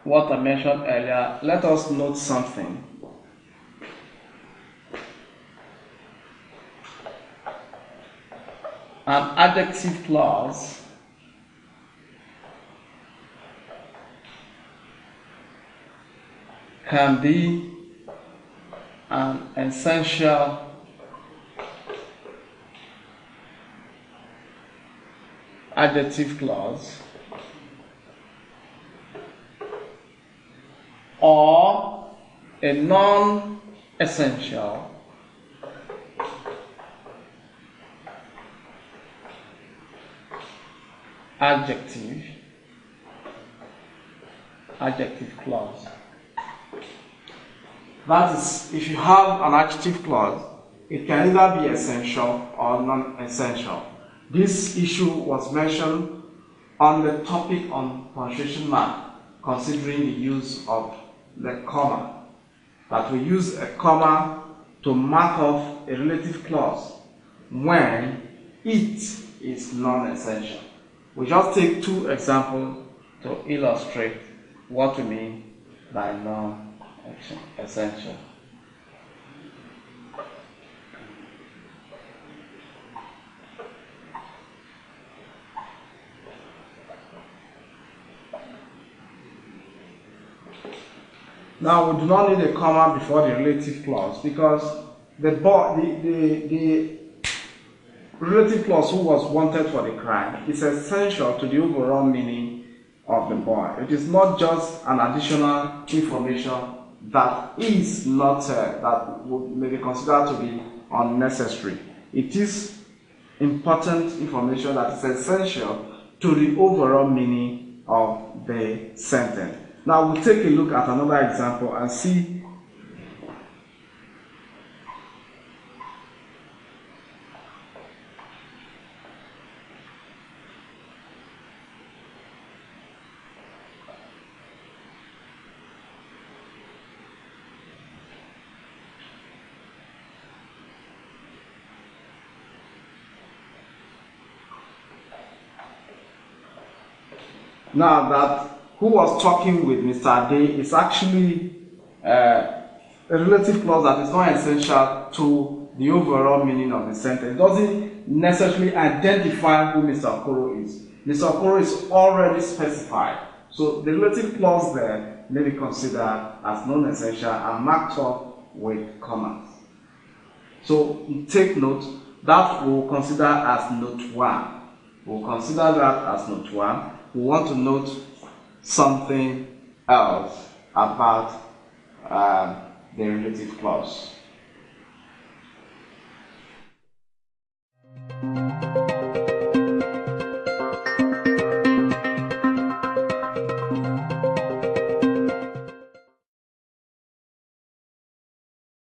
what I mentioned earlier, let us note something. An adjective clause can be an essential adjective clause or a non-essential adjective clause. That is, if you have an adjective clause, it can either be essential or non-essential. This issue was mentioned on the topic on punctuation mark, considering the use of the comma. That we use a comma to mark off a relative clause when it is non-essential. We just take two examples to illustrate what we mean by non-essential. Now we do not need a comma before the relative clause because the relative clause who was wanted for the crime is essential to the overall meaning of the boy. It is not just an additional information that is not that may be considered to be unnecessary. It is important information that is essential to the overall meaning of the sentence. Now we'll take a look at another example and see now that who was talking with Mr. Ade is actually a relative clause that is not essential to the overall meaning of the sentence. It doesn't necessarily identify who Mr. Okoro is. Mr. Okoro is already specified. So the relative clause there may be considered as non-essential and marked up with commas. So take note that we will consider as note 1. We will consider that as note 1. We want to note something else about the relative clause.